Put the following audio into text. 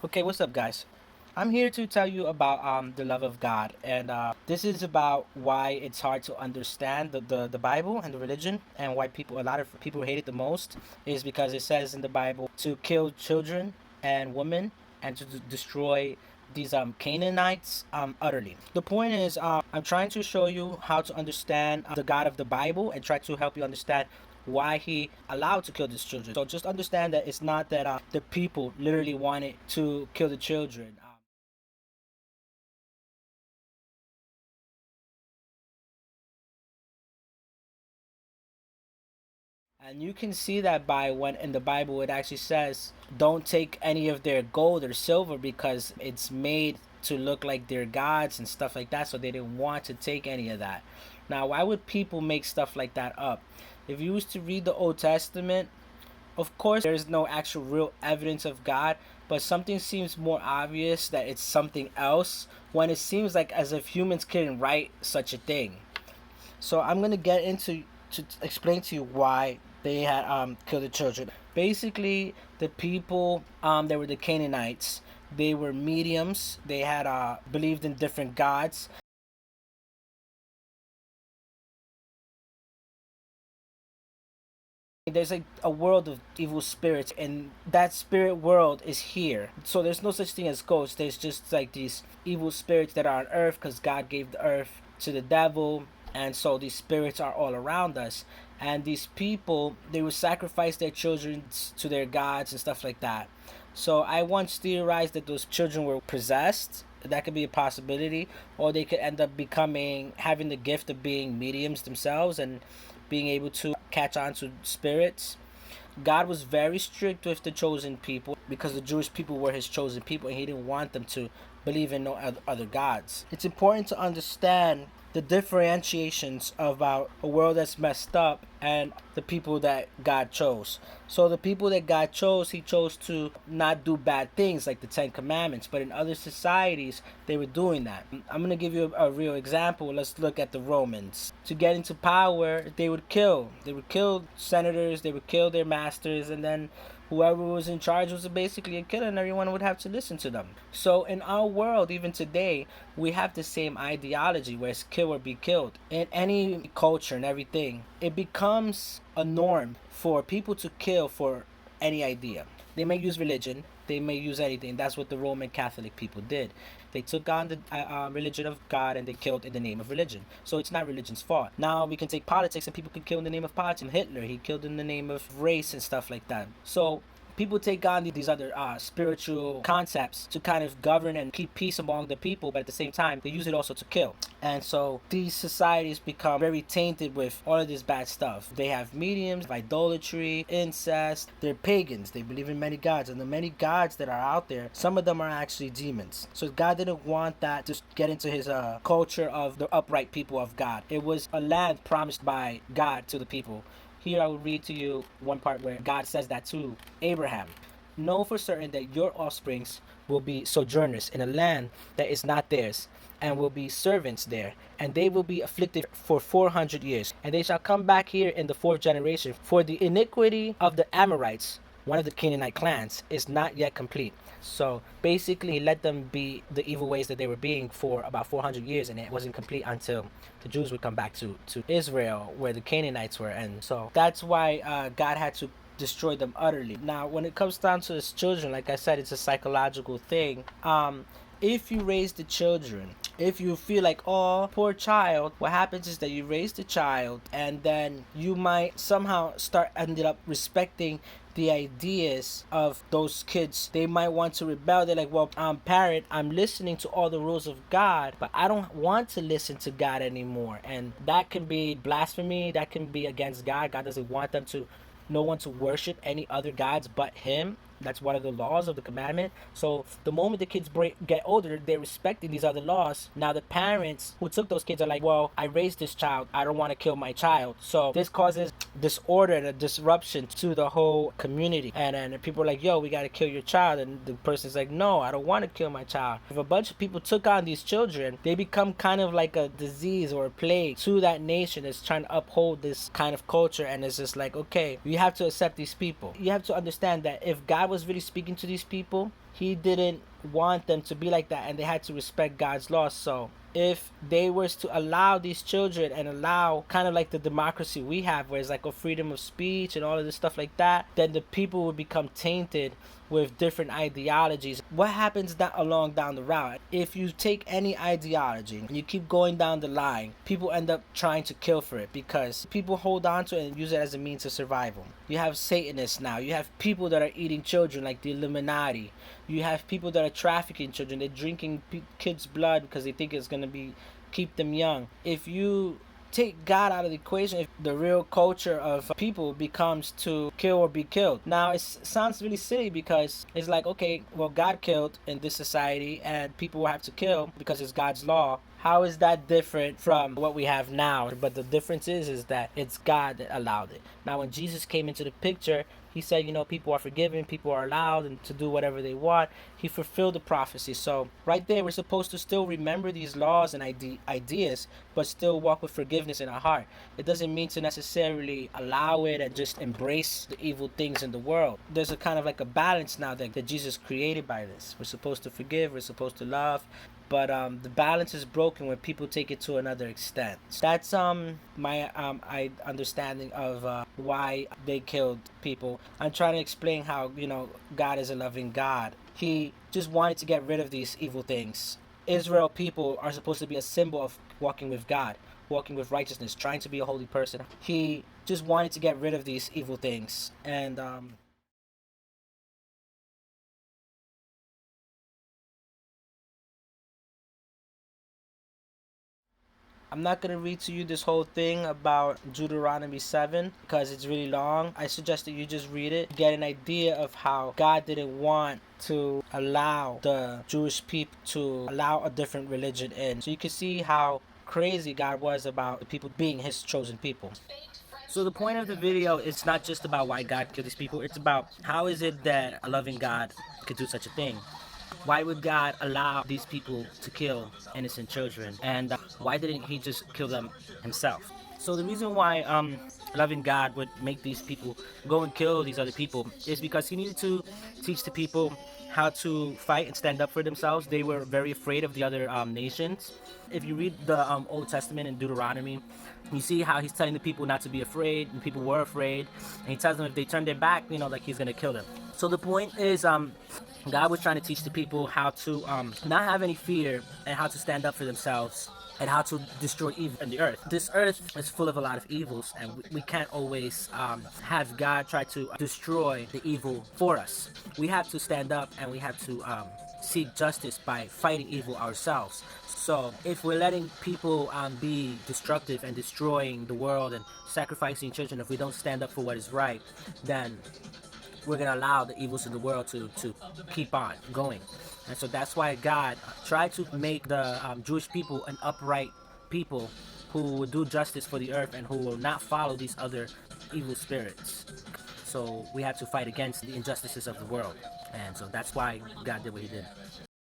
Okay, what's up, guys? I'm here to tell you about the love of God, and this is about why it's hard to understand the Bible and the religion, and why a lot of people hate it the most is because it says in the Bible to kill children and women and to destroy these Canaanites utterly. The point is, I'm trying to show you how to understand the God of the Bible and try to help you understand why he allowed to kill these children. So just understand that it's not that the people literally wanted to kill the children. And you can see that by when in the Bible it actually says, don't take any of their gold or silver because it's made to look like they're gods and stuff like that. So they didn't want to take any of that. Now, why would people make stuff like that up? If you was to read the Old Testament, of course, there's no actual real evidence of God, but something seems more obvious that it's something else when it seems like as if humans couldn't write such a thing. So I'm gonna get into to explain to you why they had killed the children. Basically, the people they were the Canaanites. They were mediums. They had believed in different gods. There's a world of evil spirits, and that spirit world is here. So there's no such thing as ghosts. There's just like these evil spirits that are on earth because God gave the earth to the devil, and so these spirits are all around us. And these people, they would sacrifice their children to their gods and stuff like that. So I once theorized that those children were possessed. That could be a possibility, or they could end up becoming having the gift of being mediums themselves and being able to catch on to spirits. God was very strict with the chosen people because the Jewish people were his chosen people and he didn't want them to believe in no other gods. It's important to understand the differentiations about a world that's messed up and the people that God chose. So the people that God chose, he chose to not do bad things like the Ten Commandments, but in other societies, they were doing that. I'm going to give you a real example. Let's look at the Romans. To get into power, they would kill. They would kill senators, they would kill their masters, and then whoever was in charge was basically a killer and everyone would have to listen to them. So in our world, even today, we have the same ideology where it's kill or be killed. In any culture and everything, it becomes a norm for people to kill for any idea. They may use religion, they may use anything. That's what the Roman Catholic people did. They took on the religion of God and they killed in the name of religion. So it's not religion's fault. Now we can take politics and people can kill in the name of politics. Hitler, he killed in the name of race and stuff like that. So people take on these other spiritual concepts to kind of govern and keep peace among the people, but at the same time, they use it also to kill. And so these societies become very tainted with all of this bad stuff. They have mediums, idolatry, incest. They're pagans. They believe in many gods. And the many gods that are out there, some of them are actually demons. So God didn't want that to get into his culture of the upright people of God. It was a land promised by God to the people. Here I will read to you one part where God says that to Abraham. Know for certain that your offsprings will be sojourners in a land that is not theirs, and will be servants there, and they will be afflicted for 400 years. And they shall come back here in the fourth generation, for the iniquity of the Amorites, one of the Canaanite clans, is not yet complete. So basically, he let them be the evil ways that they were being for about 400 years, and it wasn't complete until the Jews would come back to Israel, where the Canaanites were. And so that's why God had to destroy them utterly. Now, when it comes down to his children, like I said, it's a psychological thing. If you raise the children, if you feel like, oh, poor child, what happens is that you raise the child and then you might somehow start ended up respecting the ideas of those kids. They might want to rebel. They're like, well, I'm parent, I'm listening to all the rules of God, but I don't want to listen to God anymore. And that can be blasphemy, that can be against God. God doesn't want them to no one to worship any other gods but him. That's one of the laws of the commandment. So the moment the kids get older, they're respecting these other laws. Now the parents who took those kids are like, well, I raised this child. I don't want to kill my child. So this causes disorder and a disruption to the whole community. And then people are like, yo, we got to kill your child. And the person's like, no, I don't want to kill my child. If a bunch of people took on these children, they become kind of like a disease or a plague to that nation that's trying to uphold this kind of culture. And it's just like, okay, you have to accept these people. You have to understand that if God was really speaking to these people, He didn't want them to be like that, and they had to respect God's laws. So if they was to allow these children and allow kind of like the democracy we have, where it's like a freedom of speech and all of this stuff like that, then the people would become tainted with different ideologies. What happens along down the route? If you take any ideology and you keep going down the line, people end up trying to kill for it because people hold on to it and use it as a means of survival. You have Satanists now. You have people that are eating children like the Illuminati. You have people that are trafficking children. They're drinking kids' blood because they think it's gonna be keep them young. If you take God out of the equation, if the real culture of people becomes to kill or be killed. Now it sounds really silly because it's like, okay, well, God killed in this society and people will have to kill because it's God's law. How is that different from what we have now? But the difference is that it's God that allowed it. Now when Jesus came into the picture, he said, people are forgiven, people are allowed and to do whatever they want. He fulfilled the prophecy. So right there, we're supposed to still remember these laws and ideas, but still walk with forgiveness in our heart. It doesn't mean to necessarily allow it and just embrace the evil things in the world. There's a kind of like a balance now that Jesus created by this. We're supposed to forgive, we're supposed to love, but the balance is broken when people take it to another extent. That's my understanding of why they killed people. I'm trying to explain how God is a loving God. He just wanted to get rid of these evil things. Israel people are supposed to be a symbol of walking with God, walking with righteousness, trying to be a holy person. He just wanted to get rid of these evil things, and I'm not going to read to you this whole thing about Deuteronomy 7 because it's really long. I suggest that you just read it, get an idea of how God didn't want to allow the Jewish people to allow a different religion in. So you can see how crazy God was about the people being his chosen people. So the point of the video is not just about why God killed these people. It's about how is it that a loving God could do such a thing. Why would God allow these people to kill innocent children? And why didn't he just kill them himself? So the reason why loving God would make these people go and kill these other people is because he needed to teach the people how to fight and stand up for themselves. They were very afraid of the other nations. If you read the Old Testament in Deuteronomy, you see how he's telling the people not to be afraid, and people were afraid, and he tells them if they turn their back, like he's gonna kill them. So the point is, God was trying to teach the people how to not have any fear and how to stand up for themselves and how to destroy evil in the earth. This earth is full of a lot of evils, and we can't always have God try to destroy the evil for us. We have to stand up and we have to seek justice by fighting evil ourselves. So if we're letting people be destructive and destroying the world and sacrificing children, if we don't stand up for what is right, then we're going to allow the evils of the world to keep on going. And so that's why God tried to make the Jewish people an upright people who will do justice for the earth and who will not follow these other evil spirits. So we have to fight against the injustices of the world. And so that's why God did what he did.